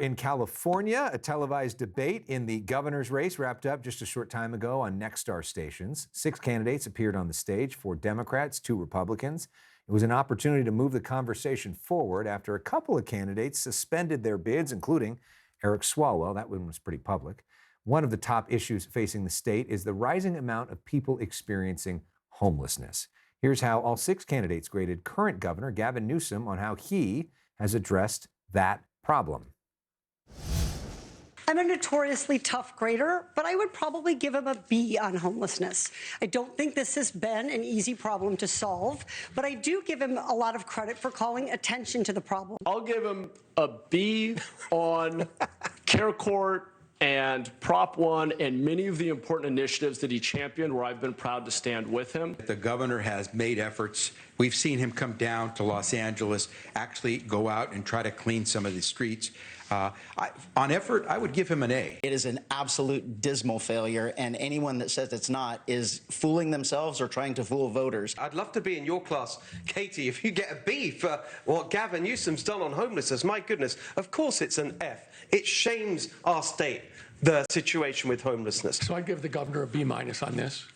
In California, a televised debate in the governor's race wrapped up just a short time ago on Nexstar stations. 6 candidates appeared on the stage, 4 Democrats, 2 Republicans. It was an opportunity to move the conversation forward after a couple of candidates suspended their bids, including Elex Swalwell. That one was pretty public. One of the top issues facing the state is the rising amount of people experiencing homelessness. Here's how all 6 candidates graded current Governor Gavin Newsom on how he has addressed that problem. I'm a notoriously tough grader, but I would probably give him a B on homelessness. I don't think this has been an easy problem to solve, but I do give him a lot of credit for calling attention to the problem. I'll give him a B on Care Court and Prop 1 and many of the important initiatives that he championed where I've been proud to stand with him. The governor has made efforts. We've seen him come down to Los Angeles, actually go out and try to clean some of the streets. On effort, I would give him an A. It is an absolute dismal failure, and anyone that says it's not is fooling themselves or trying to fool voters. I'd love to be in your class, Katie, if you get a B for what Gavin Newsom's done on homelessness. My goodness, of course it's an F. It shames our state, the situation with homelessness. So I'd give the governor a B- on this,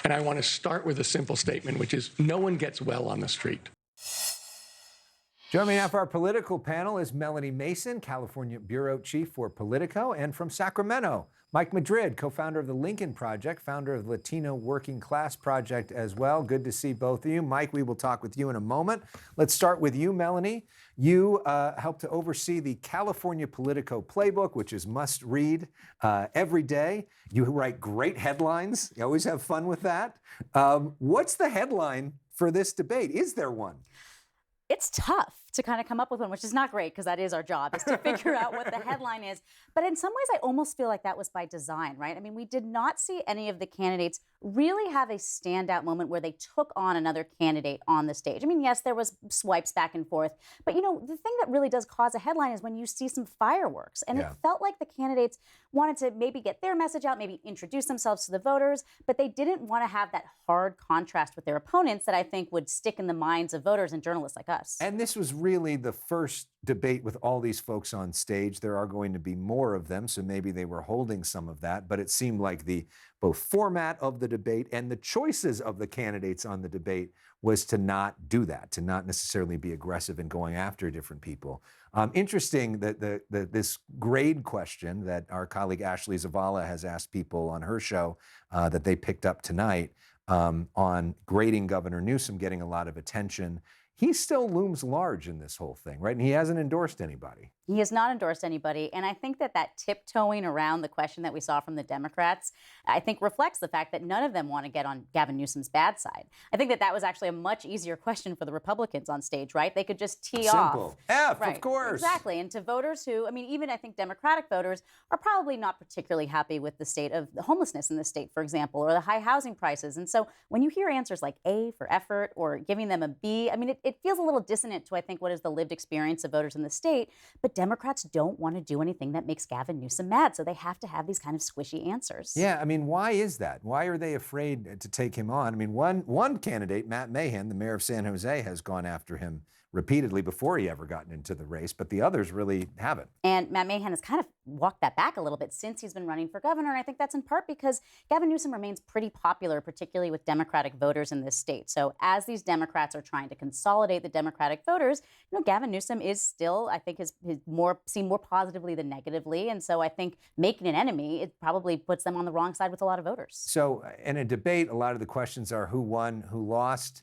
and I want to start with a simple statement, which is no one gets well on the street. Joining me now for our political panel is Melanie Mason, California Bureau Chief for Politico, and from Sacramento, Mike Madrid, co-founder of the Lincoln Project, founder of the Latino Working Class Project as well. Good to see both of you. Mike, we will talk with you in a moment. Let's start with you, Melanie. You help to oversee the California Politico playbook, which is must-read every day. You write great headlines. You always have fun with that. What's the headline for this debate? Is there one? It's tough to kind of come up with one, which is not great because that is our job, is to figure out what the headline is. But in some ways, I almost feel like that was by design, right? I mean, we did not see any of the candidates really have a standout moment where they took on another candidate on the stage. I mean, yes, there was swipes back and forth, but you know, the thing that really does cause a headline is when you see some fireworks. And it felt like the candidates wanted to maybe get their message out, maybe introduce themselves to the voters, but they didn't want to have that hard contrast with their opponents that I think would stick in the minds of voters and journalists like us. And this was really the first debate with all these folks on stage. There are going to be more of them, so maybe they were holding some of that, but it seemed like the both format of the debate and the choices of the candidates on the debate was to not do that, to not necessarily be aggressive in going after different people. Interesting that this grade question that our colleague Ashley Zavala has asked people on her show that they picked up tonight on grading Governor Newsom getting a lot of attention. He still looms large in this whole thing, right? And he hasn't endorsed anybody. He has not endorsed anybody. And I think that tiptoeing around the question that we saw from the Democrats, I think reflects the fact that none of them want to get on Gavin Newsom's bad side. I think that was actually a much easier question for the Republicans on stage, right? They could just tee off. Simple. F, right, of course. Exactly. And to voters who, I mean, even I think Democratic voters are probably not particularly happy with the state of the homelessness in the state, for example, or the high housing prices. And so when you hear answers like A for effort or giving them a B, I mean, it feels a little dissonant to, I think, what is the lived experience of voters in the state. But Democrats don't want to do anything that makes Gavin Newsom mad. So they have to have these kind of squishy answers. Yeah, I mean, why is that? Why are they afraid to take him on? I mean, one candidate, Matt Mahan, the mayor of San Jose, has gone after him repeatedly before he ever gotten into the race, but the others really haven't. And Matt Mahan has kind of walked that back a little bit since he's been running for governor. And I think that's in part because Gavin Newsom remains pretty popular, particularly with Democratic voters in this state. So as these Democrats are trying to consolidate the Democratic voters, you know, Gavin Newsom is still, I think, is seen more positively than negatively. And so I think making an enemy, it probably puts them on the wrong side with a lot of voters. So in a debate, a lot of the questions are who won, who lost.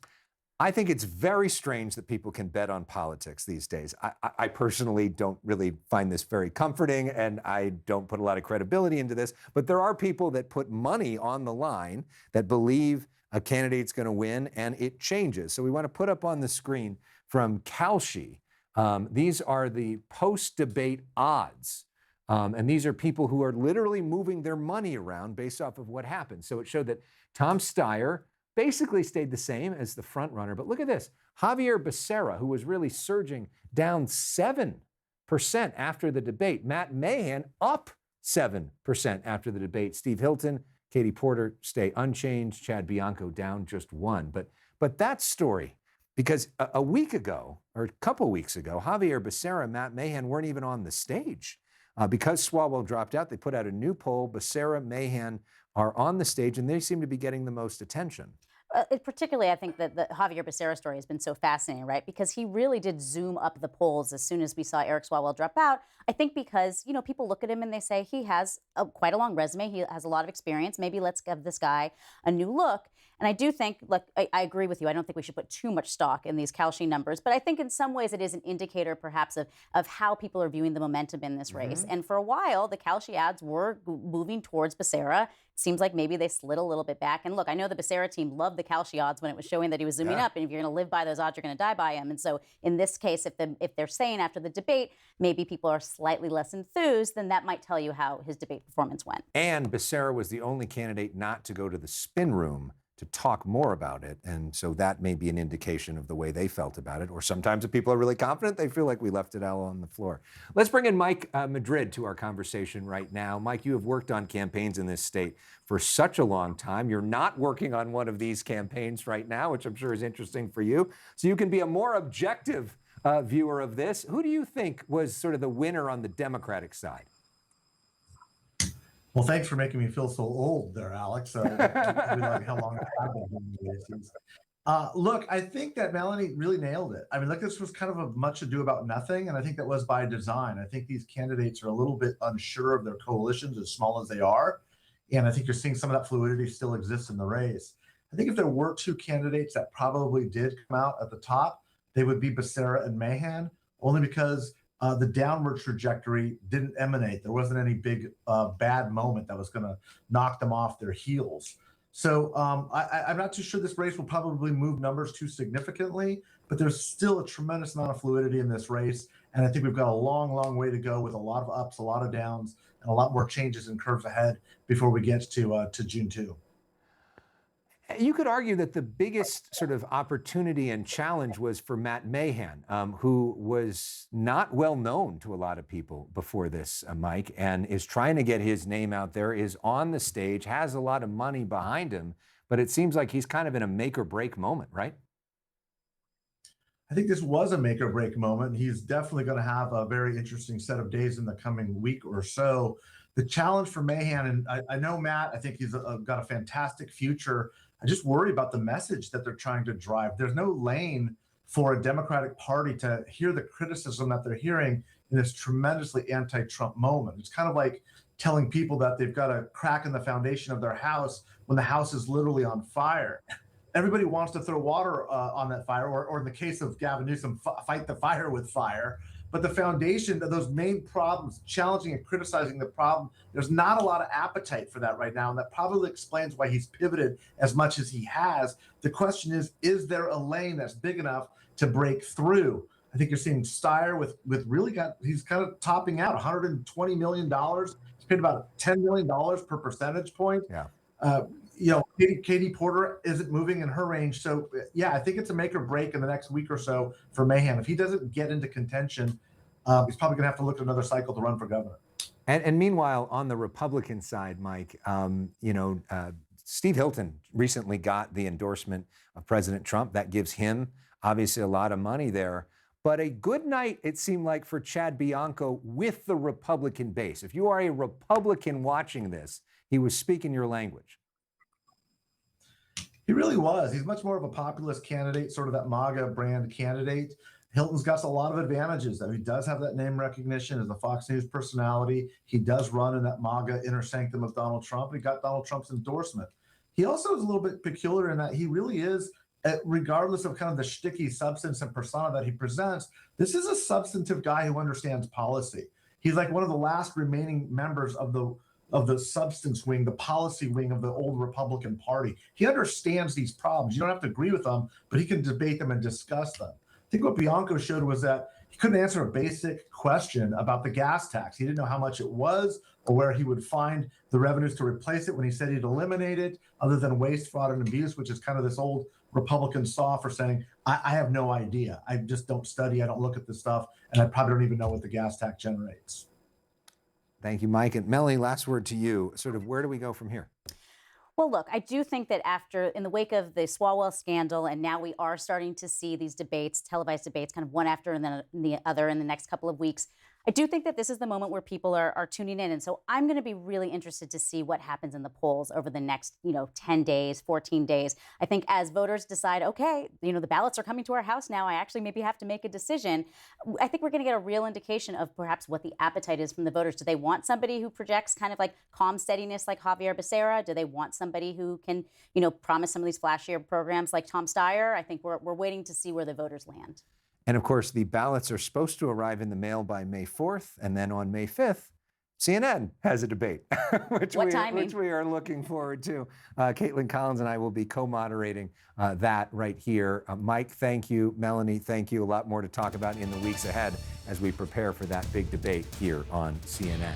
I think it's very strange that people can bet on politics these days. I personally don't really find this very comforting, and I don't put a lot of credibility into this. But there are people that put money on the line that believe a candidate's going to win, and it changes. So we want to put up on the screen from Kalshi. These are the post-debate odds. And these are people who are literally moving their money around based off of what happened. So it showed that Tom Steyer basically stayed the same as the front runner. But look at this. Javier Becerra, who was really surging, down 7% after the debate. Matt Mahan up 7% after the debate. Steve Hilton, Katie Porter stay unchanged. Chad Bianco down just 1%. But that story, because a week ago, or a couple weeks ago, Javier Becerra and Matt Mahan weren't even on the stage. Because Swalwell dropped out, they put out a new poll. Becerra, Mahan are on the stage, and they seem to be getting the most attention. Particularly, I think that the Javier Becerra story has been so fascinating, right? Because he really did zoom up the polls as soon as we saw Eric Swalwell drop out. I think because, people look at him and they say he has quite a long resume. He has a lot of experience. Maybe let's give this guy a new look. And I do think, look, I agree with you. I don't think we should put too much stock in these Kalshi numbers. But I think in some ways it is an indicator perhaps of how people are viewing the momentum in this race. And for a while, the Kalshi ads were moving towards Becerra. Seems like maybe they slid a little bit back. And look, I know the Becerra team loved the Kalshi odds when it was showing that he was zooming up. And if you're going to live by those odds, you're going to die by them. And so in this case, if they're saying after the debate, maybe people are slightly less enthused, then that might tell you how his debate performance went. And Becerra was the only candidate not to go to the spin room to talk more about it. And so that may be an indication of the way they felt about it. Or sometimes if people are really confident, they feel like we left it all on the floor. Let's bring in Mike Madrid to our conversation right now. Mike, you have worked on campaigns in this state for such a long time. You're not working on one of these campaigns right now, which I'm sure is interesting for you. So you can be a more objective viewer of this. Who do you think was sort of the winner on the Democratic side? Well, thanks for making me feel so old there, Alex. Like how long I've been doing these. Look, I think that Melanie really nailed it. I mean, look, this was kind of a much ado about nothing, and I think that was by design. I think these candidates are a little bit unsure of their coalitions, as small as they are, and I think you're seeing some of that fluidity still exists in the race. I think if there were two candidates that probably did come out at the top, they would be Becerra and Mahan, only because the downward trajectory didn't emanate. There wasn't any big bad moment that was going to knock them off their heels. So I'm not too sure this race will probably move numbers too significantly, but there's still a tremendous amount of fluidity in this race. And I think we've got a long, long way to go with a lot of ups, a lot of downs, and a lot more changes and curves ahead before we get to June 2. You could argue that the biggest sort of opportunity and challenge was for Matt Mahan, who was not well known to a lot of people before this, Mike, and is trying to get his name out there, is on the stage, has a lot of money behind him, but it seems like he's kind of in a make or break moment, right? I think this was a make or break moment. He's definitely going to have a very interesting set of days in the coming week or so. The challenge for Mahan, and I know Matt, I think he's got a fantastic future. I just worry about the message that they're trying to drive. There's no lane for a Democratic Party to hear the criticism that they're hearing in this tremendously anti-Trump moment. It's kind of like telling people that they've got a crack in the foundation of their house when the house is literally on fire. Everybody wants to throw water on that fire, or in the case of Gavin Newsom, fight the fire with fire. But the foundation of those main problems, challenging and criticizing the problem, there's not a lot of appetite for that right now. And that probably explains why he's pivoted as much as he has. The question is there a lane that's big enough to break through? I think you're seeing Steyer he's kind of topping out $120 million. He's paid about $10 million per percentage point. Yeah. Katie Porter isn't moving in her range. So, yeah, I think it's a make or break in the next week or so for Mahan. If he doesn't get into contention, he's probably going to have to look at another cycle to run for governor. And meanwhile, on the Republican side, Mike, Steve Hilton recently got the endorsement of President Trump. That gives him obviously a lot of money there. But a good night, it seemed like, for Chad Bianco with the Republican base. If you are a Republican watching this, he was speaking your language. He really was. He's much more of a populist candidate, sort of that MAGA brand candidate. Hilton's got a lot of advantages. He does have that name recognition as a Fox News personality. He does run in that MAGA inner sanctum of Donald Trump. He got Donald Trump's endorsement. He also is a little bit peculiar in that he really is, regardless of kind of the shticky substance and persona that he presents, this is a substantive guy who understands policy. He's like one of the last remaining members of the substance wing, the policy wing of the old Republican Party. He understands these problems. You don't have to agree with them, but he can debate them and discuss them. I think what Bianco showed was that he couldn't answer a basic question about the gas tax. He didn't know how much it was or where he would find the revenues to replace it when he said he'd eliminate it, other than waste, fraud, and abuse, which is kind of this old Republican saw for saying, I have no idea. I just don't study. I don't look at this stuff. And I probably don't even know what the gas tax generates. Thank you, Mike. And Melanie, last word to you. Sort of where do we go from here? Well, look, I do think that in the wake of the Swalwell scandal, and now we are starting to see these debates, televised debates, kind of one after and then the other in the next couple of weeks, I do think that this is the moment where people are tuning in. And so I'm going to be really interested to see what happens in the polls over the next, 10 days, 14 days. I think as voters decide, okay, the ballots are coming to our house now, I actually maybe have to make a decision. I think we're going to get a real indication of perhaps what the appetite is from the voters. Do they want somebody who projects kind of like calm steadiness like Javier Becerra? Do they want somebody who can, promise some of these flashier programs like Tom Steyer? I think we're waiting to see where the voters land. And of course, the ballots are supposed to arrive in the mail by May 4th. And then on May 5th, CNN has a debate, which we are looking forward to. Caitlin Collins and I will be co-moderating that right here. Mike, thank you. Melanie, thank you. A lot more to talk about in the weeks ahead as we prepare for that big debate here on CNN.